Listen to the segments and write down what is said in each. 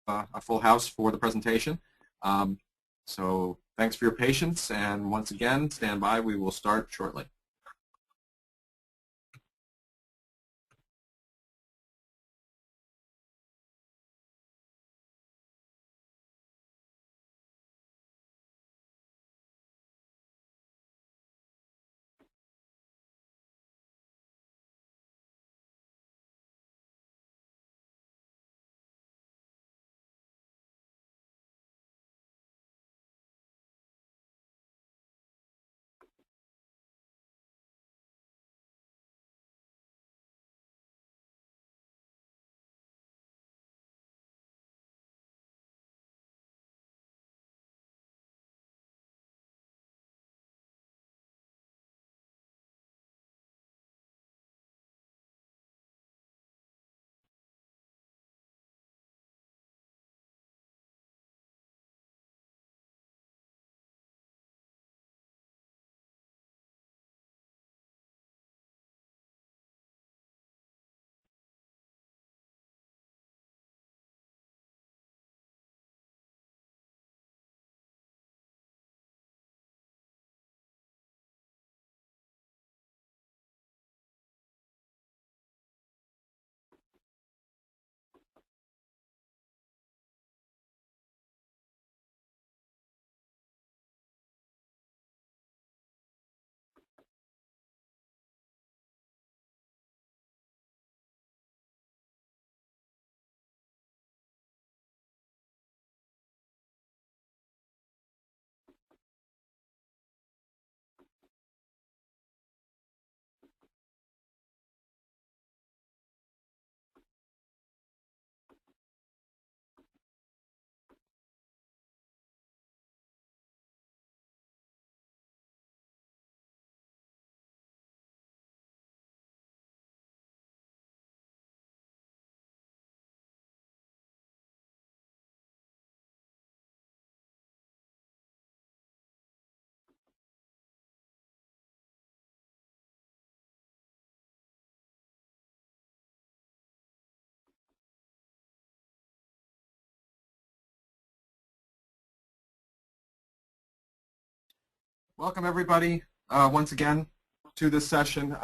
a full house for the presentation. So thanks for your patience, and once again, stand by. We will start shortly. Welcome, everybody, once again to this session,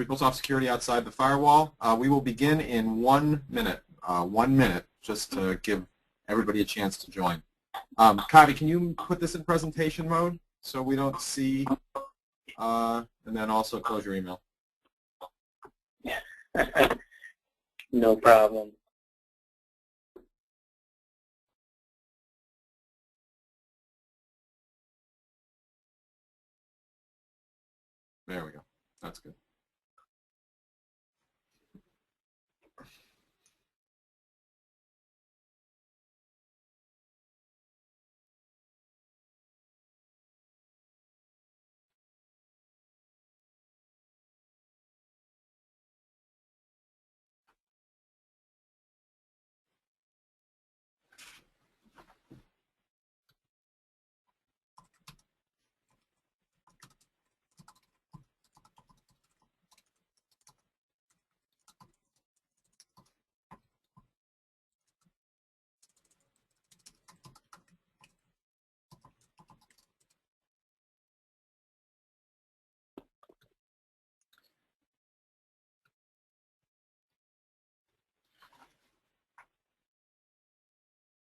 PeopleSoft Security Outside the Firewall. We will begin in 1 minute, 1 minute, just to give everybody a chance to join. Kavi, can you put this in presentation mode so we don't see, and then also close your email? No problem. There we go. That's good.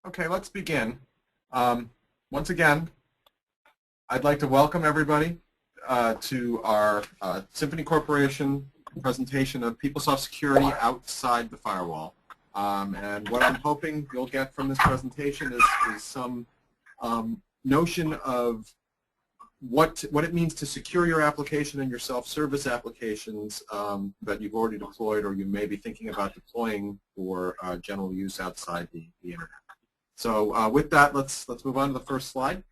Okay, let's begin. Once again, I'd like to welcome everybody to our Symphony Corporation presentation of PeopleSoft Security Outside the Firewall. And what I'm hoping you'll get from this presentation is some notion of what it means to secure your application and your self-service applications that you've already deployed or you may be thinking about deploying for general use outside the internet. So with that, let's move on to the first slide.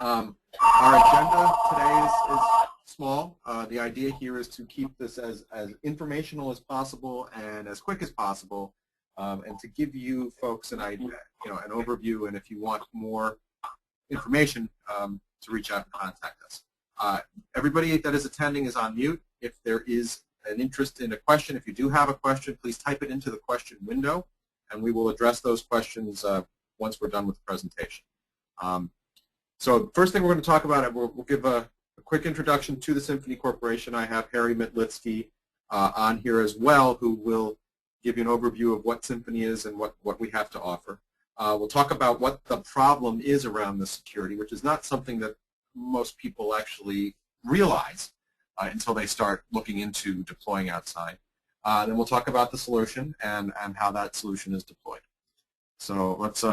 Our agenda today is small. The idea here is to keep this as informational as possible and as quick as possible, and to give you folks an idea, an overview. And if you want more information, to reach out and contact us. Everybody that is attending is on mute. If there is an interest in a question, if you do have a question, please type it into the question window, and we will address those questions once we're done with the presentation. So first thing we're going to talk about, we'll give a quick introduction to the Symphony Corporation. I have Harry Mitlitsky on here as well, who will give you an overview of what Symphony is and what we have to offer. We'll talk about what the problem is around the security, which is not something that most people actually realize until they start looking into deploying outside. Then we'll talk about the solution and how that solution is deployed. So let's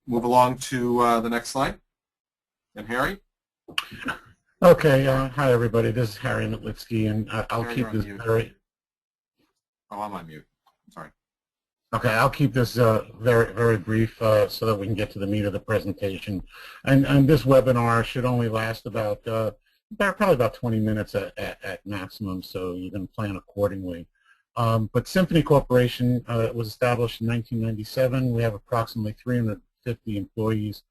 move along to the next slide. And Harry? Okay. Hi, everybody. This is Harry Mitlitsky, and I'll Harry, keep this very... Oh, I'm on mute. Sorry. Okay, I'll keep this very, very brief so that we can get to the meat of the presentation. And this webinar should only last about probably about 20 minutes at maximum, so you can plan accordingly. But Symphony Corporation was established in 1997. We have approximately 350 employees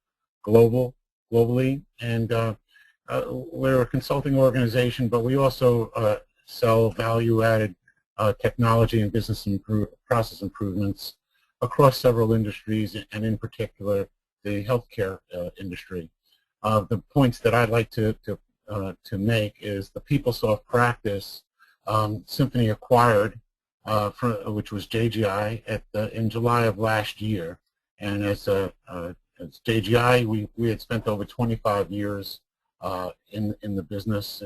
globally, and we're a consulting organization, but we also sell value-added technology and business process improvements across several industries, and in particular the healthcare industry. The points that I'd like to make is the PeopleSoft practice Symphony acquired, which was JGI in July of last year, and as JGI we had spent over 25 years in the business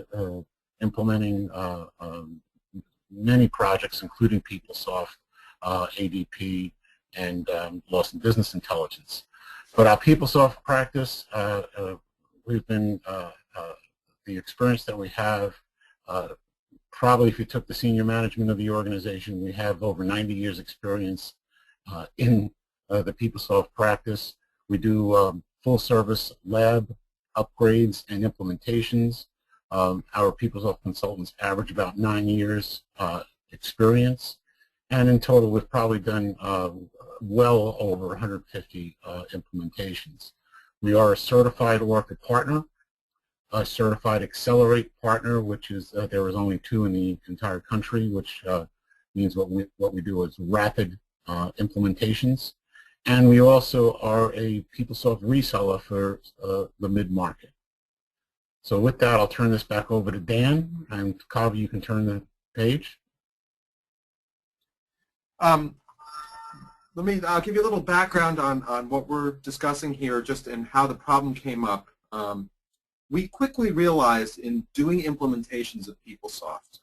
implementing many projects, including PeopleSoft, ADP, and Loss in Business Intelligence. But our PeopleSoft practice, we've been, the experience that we have, probably if you took the senior management of the organization, we have over 90 years experience in the PeopleSoft practice. We do full service lab upgrades and implementations. Our PeopleSoft consultants average about 9 years experience, and in total we've probably done well over 150 implementations. We are a certified Oracle partner, a certified Accelerate partner, which is there is only 2 in the entire country, which means what we do is rapid implementations, and we also are a PeopleSoft reseller for the mid-market. So with that, I'll turn this back over to Dan, and Kavi, you can turn the page. I'll give you a little background on what we're discussing here, just and how the problem came up. We quickly realized in doing implementations of PeopleSoft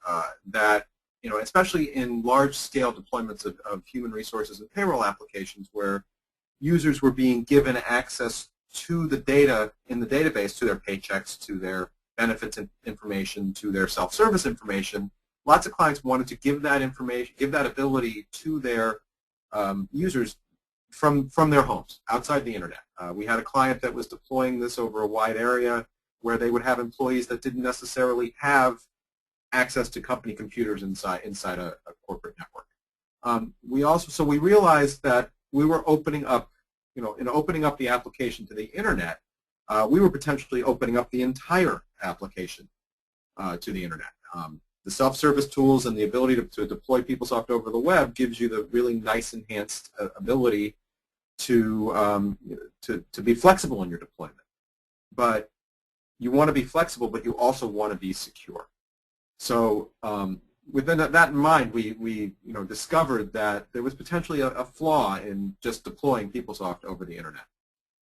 that, especially in large-scale deployments of human resources and payroll applications where users were being given access to the data in the database, to their paychecks, to their benefits information, to their self-service information, lots of clients wanted to give that information, give that ability to their users from their homes, outside the internet. We had a client that was deploying this over a wide area where they would have employees that didn't necessarily have access to company computers inside a corporate network. We realized that we were opening up, in opening up the application to the internet, we were potentially opening up the entire application to the internet. The self-service tools and the ability to deploy PeopleSoft over the web gives you the really nice enhanced ability to be flexible in your deployment. But you want to be flexible, but you also want to be secure. So within that in mind, we discovered that there was potentially a flaw in just deploying PeopleSoft over the internet.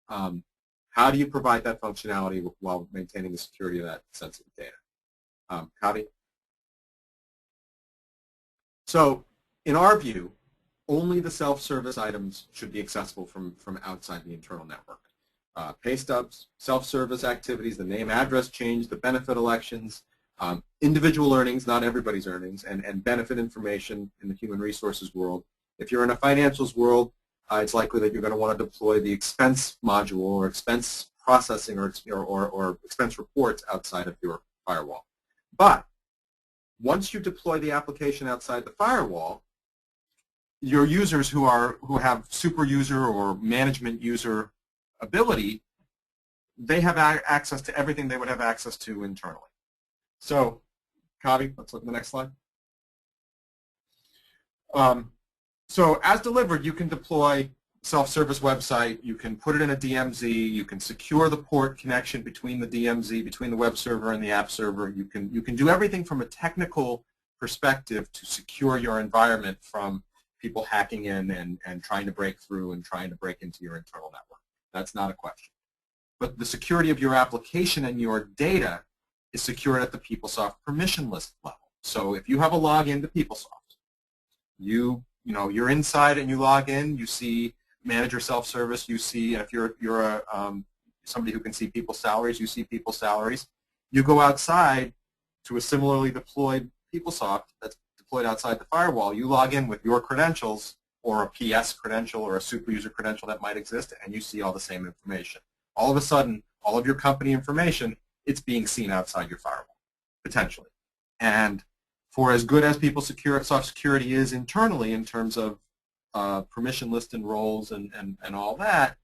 How do you provide that functionality while maintaining the security of that sensitive data? Kavi? So in our view, only the self-service items should be accessible from outside the internal network. Pay stubs, self-service activities, the name address change, the benefit elections, individual earnings, not everybody's earnings, and benefit information in the human resources world. If you're in a financials world, it's likely that you're going to want to deploy the expense module or expense processing or expense reports outside of your firewall. But once you deploy the application outside the firewall, your users who have super user or management user ability, they have access to everything they would have access to internally. So, Kavi, let's look at the next slide. So as delivered, you can deploy self-service website, you can put it in a DMZ, you can secure the port connection between the DMZ, between the web server and the app server. You can do everything from a technical perspective to secure your environment from people hacking in and trying to break through and trying to break into your internal network. That's not a question. But the security of your application and your data is secured at the PeopleSoft permission list level. So if you have a login to PeopleSoft, you're inside and you log in, you see manager self-service, you see, if you're somebody who can see people's salaries, you see people's salaries. You go outside to a similarly deployed PeopleSoft that's deployed outside the firewall, you log in with your credentials or a PS credential or a super user credential that might exist, and you see all the same information. All of a sudden, all of your company information, it's being seen outside your firewall, potentially. And for as good as PeopleSoft Security is internally in terms of permission list and roles and all that,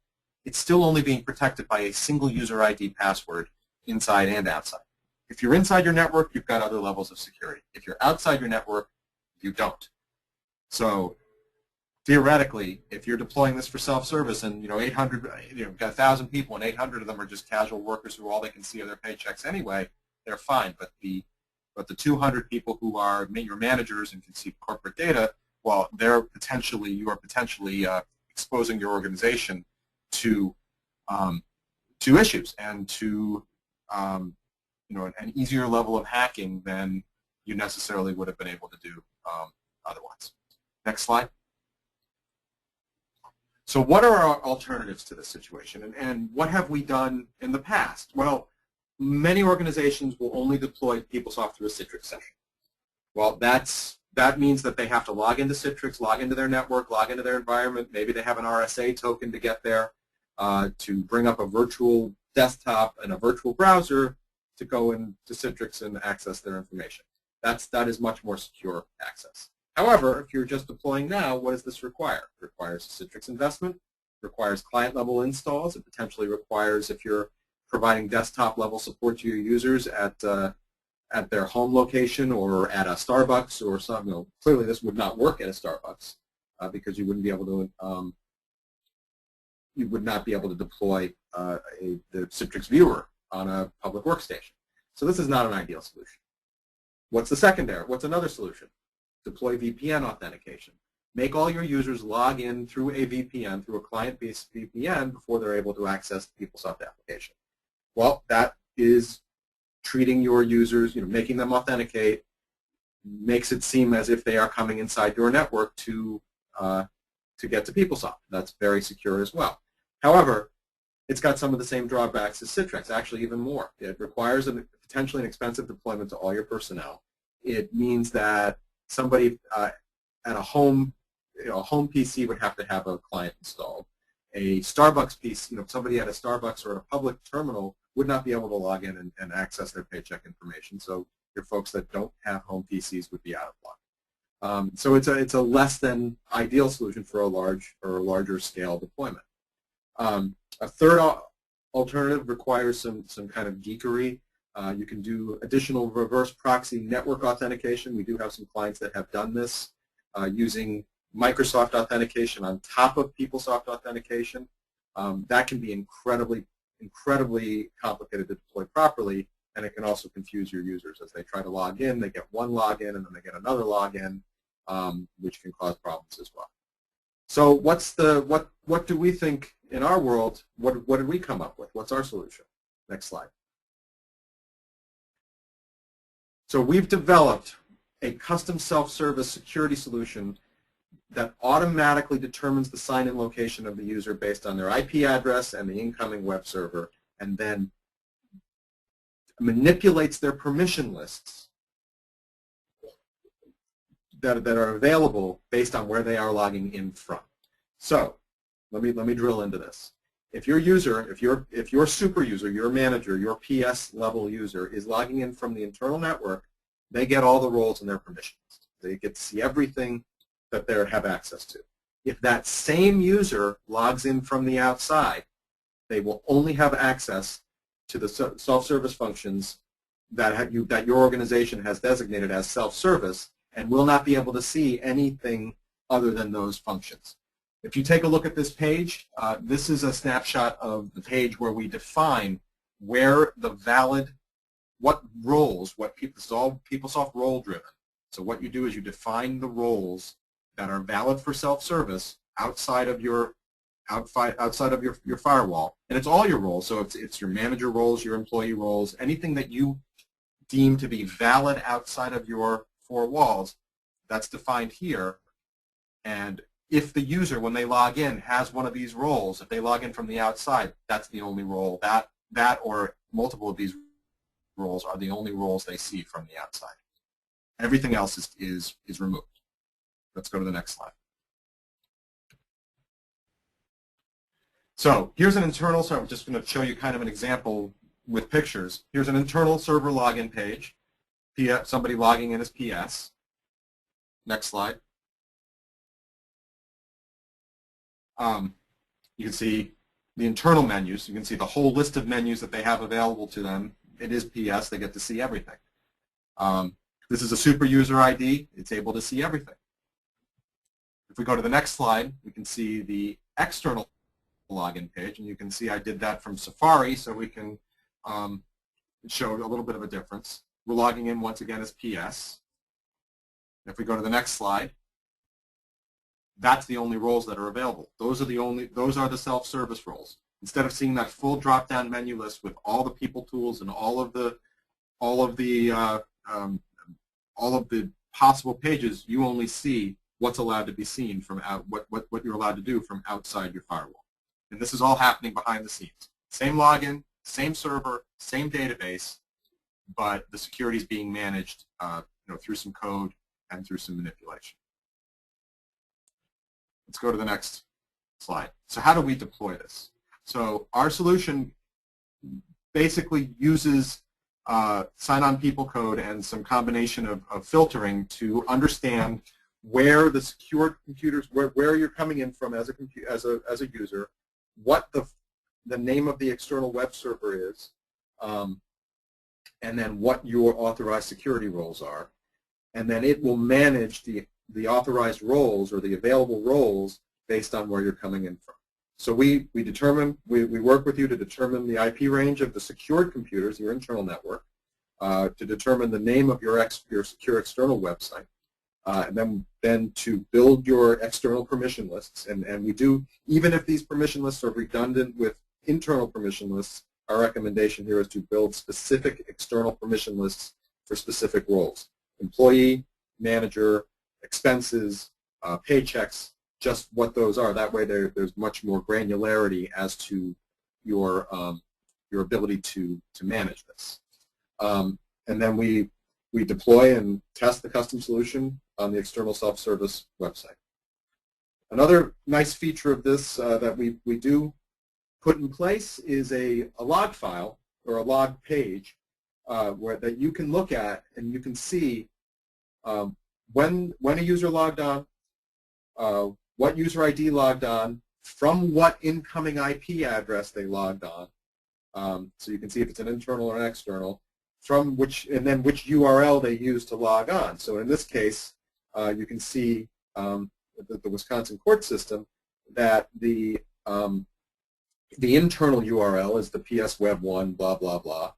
it's still only being protected by a single user ID password inside and outside. If you're inside your network, you've got other levels of security. If you're outside your network, you don't. So theoretically, if you're deploying this for self-service and 800, got 1,000 people and 800 of them are just casual workers who all they can see are their paychecks anyway, they're fine. But the 200 people who are your managers and can see corporate data, well, you are potentially exposing your organization to issues and to an easier level of hacking than you necessarily would have been able to do otherwise. Next slide. So what are our alternatives to this situation, and what have we done in the past? Well, many organizations will only deploy PeopleSoft through a Citrix session. Well, that means that they have to log into Citrix, log into their network, log into their environment. Maybe they have an RSA token to get there, to bring up a virtual desktop and a virtual browser to go into Citrix and access their information. That is much more secure access. However, if you're just deploying now, what does this require? It requires a Citrix investment, requires client-level installs. It potentially requires, if you're providing desktop-level support to your users at their home location or at a Starbucks or something. Clearly, this would not work at a Starbucks because you wouldn't be able to. You would not be able to deploy the Citrix viewer on a public workstation. So this is not an ideal solution. What's the secondary? What's another solution? Deploy VPN authentication. Make all your users log in through a VPN, through a client-based VPN, before they're able to access the PeopleSoft application. Well, that is treating your users, making them authenticate, makes it seem as if they are coming inside your network to get to PeopleSoft. That's very secure as well. However, it's got some of the same drawbacks as Citrix, actually even more. It requires potentially an expensive deployment to all your personnel. It means that somebody at a home PC would have to have a client installed. A Starbucks PC, somebody at a Starbucks or a public terminal would not be able to log in and access their paycheck information. So your folks that don't have home PCs would be out of luck. So it's a less than ideal solution for a larger scale deployment. A third alternative requires some kind of geekery. You can do additional reverse proxy network authentication. We do have some clients that have done this using Microsoft authentication on top of PeopleSoft authentication. That can be incredibly complicated to deploy properly, and it can also confuse your users. As they try to log in, they get one login, and then they get another login, which can cause problems as well. So what do we think in our world? What did we come up with? What's our solution? Next slide. So we've developed a custom self-service security solution that automatically determines the sign-in location of the user based on their IP address and the incoming web server, and then manipulates their permission lists that are available based on where they are logging in from. So let me drill into this. If your user, if your super user, your manager, your PS level user is logging in from the internal network, they get all the roles in their permissions. They get to see everything that they have access to. If that same user logs in from the outside, they will only have access to the self-service functions that your organization has designated as self-service, and will not be able to see anything other than those functions. If you take a look at this page, this is a snapshot of the page where we define where the valid, what roles, this is all PeopleSoft role driven. So what you do is you define the roles that are valid for self-service outside of your firewall, and it's all your roles. So it's your manager roles, your employee roles, anything that you deem to be valid outside of your four walls, that's defined here. And if the user, when they log in, has one of these roles, if they log in from the outside, that's the only role. That or multiple of these roles are the only roles they see from the outside. Everything else is removed. Let's go to the next slide. So here's an internal, so I'm just going to show you kind of an example with pictures. Here's an internal server login page. Somebody logging in as PS. Next slide. You can see the internal menus. You can see the whole list of menus that they have available to them. It is PS. They get to see everything. This is a super user ID. It's able to see everything. If we go to the next slide, we can see the external login page, and you can see I did that from Safari, so we can show a little bit of a difference. We're logging in once again as PS. If we go to the next slide, that's the only roles that are available. Those are the self-service roles. Instead of seeing that full drop-down menu list with all the people tools and all of the possible pages, you only see what's allowed to be seen from what you're allowed to do from outside your firewall. And this is all happening behind the scenes. Same login, same server, same database, but the security is being managed through some code and through some manipulation. Let's go to the next slide. So how do we deploy this? So our solution basically uses sign-on people code and some combination of filtering to understand where the secured computers, where you're coming in from as a user, what the name of the external web server is, and then what your authorized security roles are, and then it will manage the authorized roles or the available roles based on where you're coming in from. So we work with you to determine the IP range of the secured computers, your internal network, to determine the name of your secure external website, and then to build your external permission lists. And we do, even if these permission lists are redundant with internal permission lists, our recommendation here is to build specific external permission lists for specific roles. Employee, manager, expenses, paychecks, just what those are. That way there's much more granularity as to your ability to manage this. And then we deploy and test the custom solution on the external self-service website. Another nice feature of this that we do put in place is a log file or a log page that you can look at and you can see when a user logged on, what user ID logged on, from what incoming IP address they logged on. So you can see if it's an internal or an external, and then which URL they used to log on. So in this case, you can see the Wisconsin court system that the internal URL is the PS Web 1 blah blah blah,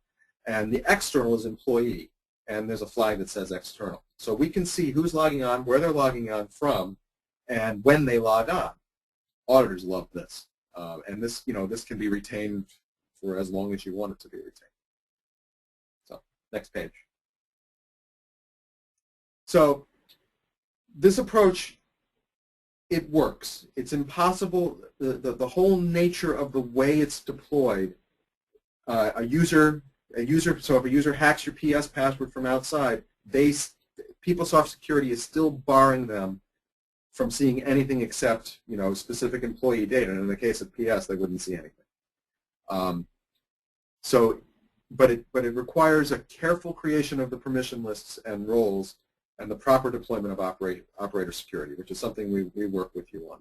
and the external is employee, and there's a flag that says external. So we can see who's logging on, where they're logging on from, and when they log on. Auditors love this, and this can be retained for as long as you want it to be retained. So next page. So this approach, it works. It's impossible. The whole nature of the way it's deployed, so if a user hacks your PS password from outside, PeopleSoft Security is still barring them from seeing anything except specific employee data. And in the case of PS, they wouldn't see anything. But it requires a careful creation of the permission lists and roles and the proper deployment of operator security, which is something we work with you on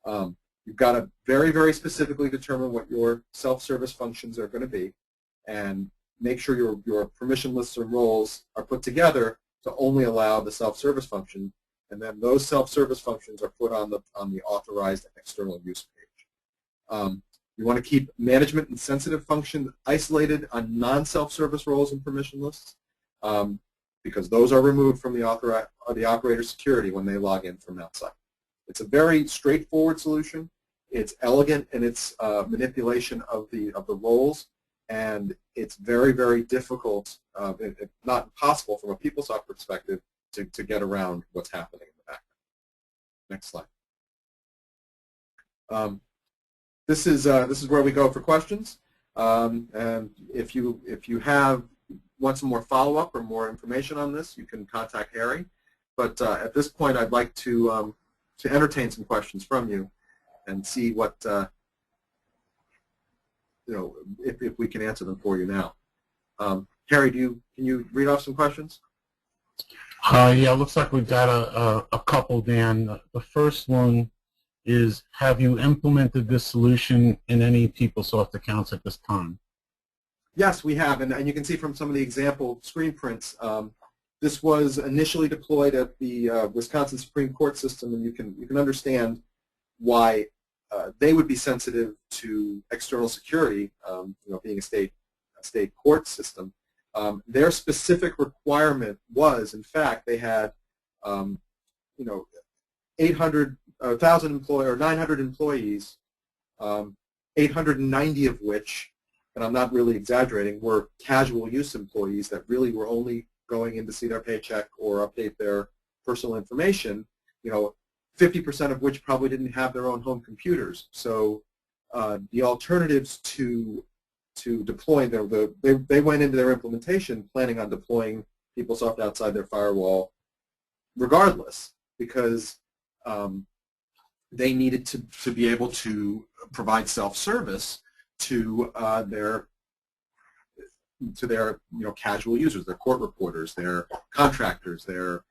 that. You've got to very, very specifically determine what your self-service functions are going to be, and make sure your permission lists and roles are put together to only allow the self-service function, and then those self-service functions are put on the authorized external use page. You want to keep management and sensitive functions isolated on non-self-service roles and permission lists, because those are removed from the operator security when they log in from outside. It's a very straightforward solution. It's elegant in its manipulation of the roles, and it's very, very difficult, if not impossible from a PeopleSoft perspective, to get around what's happening in the background. Next slide. This is where we go for questions, and if you want some more follow-up or more information on this, you can contact Harry. But at this point, I'd like to entertain some questions from you and see what if we can answer them for you now. Harry, can you read off some questions? Yeah, looks like we've got a couple, Dan. The first one is, have you implemented this solution in any PeopleSoft accounts at this time? Yes, we have, and you can see from some of the example screen prints, this was initially deployed at the Wisconsin Supreme Court system, and you can understand why they would be sensitive to external security, being a state court system. Their specific requirement was, in fact, they had 800,000 employees or 900 employees, 890 of which, and I'm not really exaggerating, were casual use employees that really were only going in to see their paycheck or update their personal information. 50% of which probably didn't have their own home computers. So the alternatives to deploying they went into their implementation planning on deploying PeopleSoft outside their firewall regardless, because they needed to be able to provide self-service to their casual users, their court reporters, their contractors, their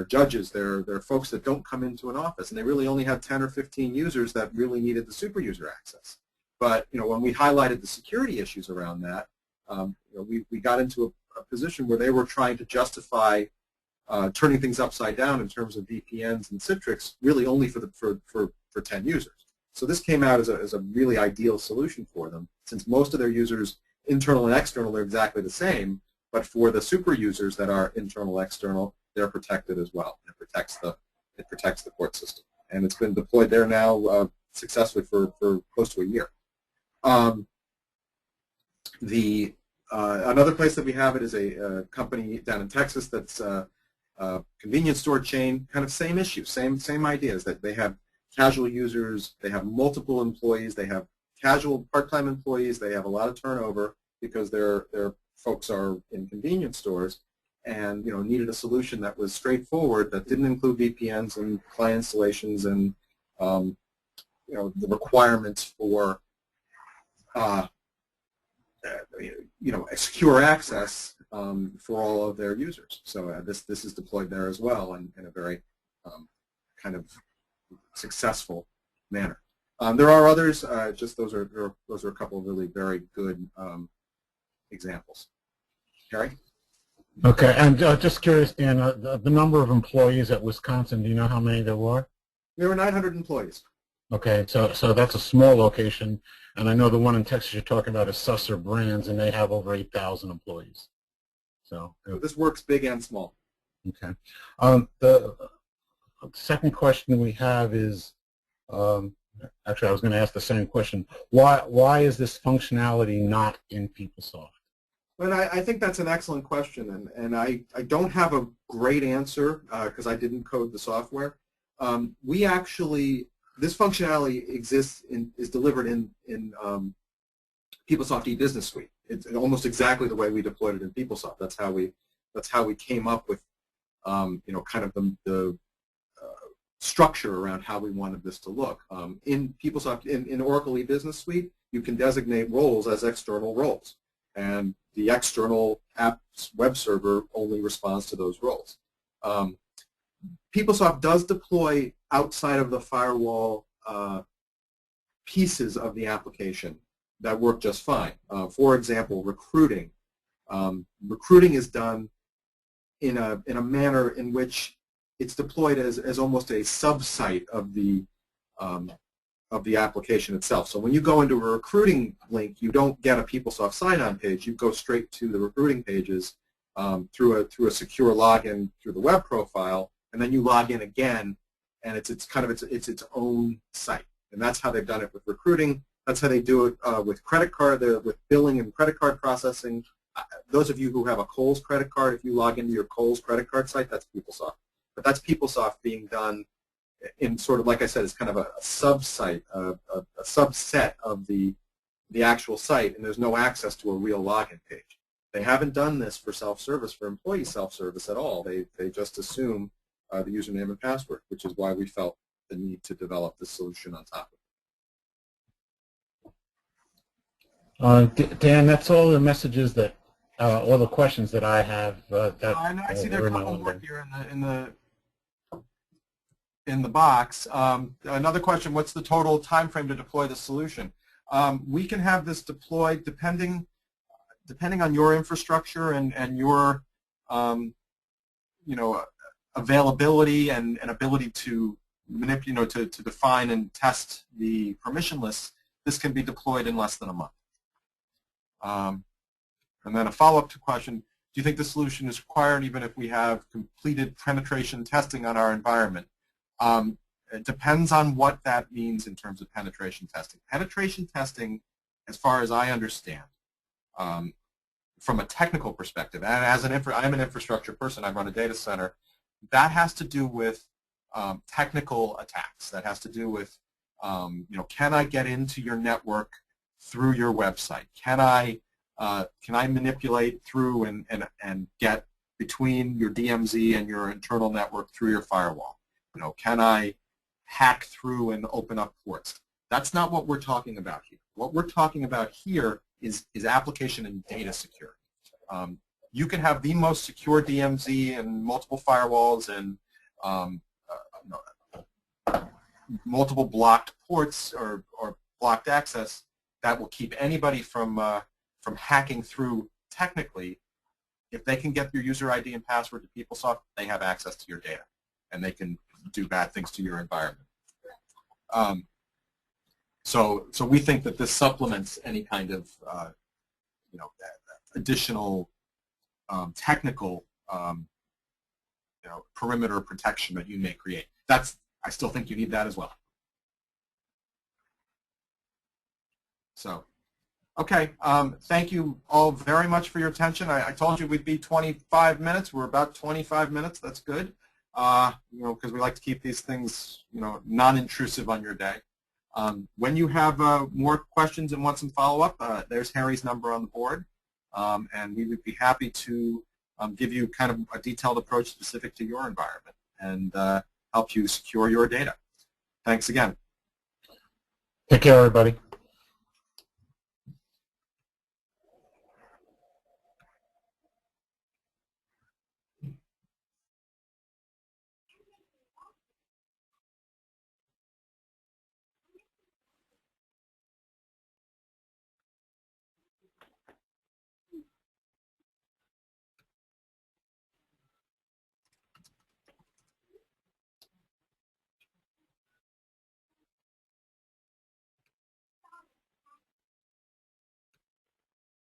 judges, their folks that don't come into an office, and they really only had 10 or 15 users that really needed the super user access. But when we highlighted the security issues around that, we got into a position where they were trying to justify turning things upside down in terms of VPNs and Citrix, really only for 10 users. So this came out as a really ideal solution for them, since most of their users, internal and external, are exactly the same. But for the super users that are internal, external, they're protected as well. It protects the court system, and it's been deployed there now successfully for close to a year. Another place that we have it is a company down in Texas that's a convenience store chain. Kind of same issue, same ideas, that they have casual users, they have multiple employees, they have casual part-time employees, they have a lot of turnover because their folks are in convenience stores, and needed a solution that was straightforward, that didn't include VPNs and client installations and the requirements for secure access for all of their users. So this is deployed there as well in a very kind of successful manner. There are others. Just those are a couple of really very good examples. Harry? Okay, and just curious, Dan, the number of employees at Wisconsin, do you know how many there were? There were 900 employees. Okay, so that's a small location, and I know the one in Texas you're talking about is Susser Brands, and they have over 8,000 employees. So this works big and small. Okay. The second question we have is, actually I was going to ask the same question. Why is this functionality not in PeopleSoft? Well, I think that's an excellent question, and I don't have a great answer because I didn't code the software. This functionality is delivered in PeopleSoft e-Business Suite. It's almost exactly the way we deployed it in PeopleSoft. That's how we came up with kind of the structure around how we wanted this to look. In PeopleSoft, in Oracle e-Business Suite, you can designate roles as external roles, and the external app's web server only responds to those roles. PeopleSoft does deploy outside of the firewall pieces of the application that work just fine. For example, recruiting. Recruiting is done in a manner in which it's deployed as almost a sub-site of the application itself. So when you go into a recruiting link, you don't get a PeopleSoft sign-on page. You go straight to the recruiting pages through a secure login through the web profile, and then you log in again, and it's its own site. And that's how they've done it with recruiting. That's how they do it with credit card, with billing and credit card processing. Those of you who have a Kohl's credit card, if you log into your Kohl's credit card site, that's PeopleSoft. But that's PeopleSoft being done in sort of, like I said, it's kind of a sub-site, a subset of the actual site, and there's no access to a real login page. They haven't done this for self-service, for employee self-service at all. They just assume the username and password, which is why we felt the need to develop this solution on top of it. Dan, that's all the messages that, all the questions that I have. I see there are a couple more here in the box. Another question: what's the total time frame to deploy the solution? We can have this deployed depending on your infrastructure and your availability and ability to manipulate, to define and test the permission lists. This can be deployed in less than a month. And then a follow-up question: do you think the solution is required even if we have completed penetration testing on our environment? It depends on what that means in terms of penetration testing. Penetration testing, as far as I understand, from a technical perspective, and as I'm an infrastructure person, I run a data center, that has to do with technical attacks. That has to do with, can I get into your network through your website? Can I manipulate through and get between your DMZ and your internal network through your firewall? Can I hack through and open up ports? That's not what we're talking about here. What we're talking about here is application and data security. You can have the most secure DMZ and multiple firewalls and multiple blocked ports or blocked access that will keep anybody from hacking through technically. If they can get your user ID and password to PeopleSoft, they have access to your data, and they can do bad things to your environment. So we think that this supplements any kind of additional technical perimeter protection that you may create. I still think you need that as well. So, okay, thank you all very much for your attention. I told you we'd be 25 minutes. We're about 25 minutes. That's good. Because we like to keep these things, non-intrusive on your day. When you have more questions and want some follow-up, there's Harry's number on the board, and we would be happy to give you kind of a detailed approach specific to your environment and help you secure your data. Thanks again. Take care, everybody.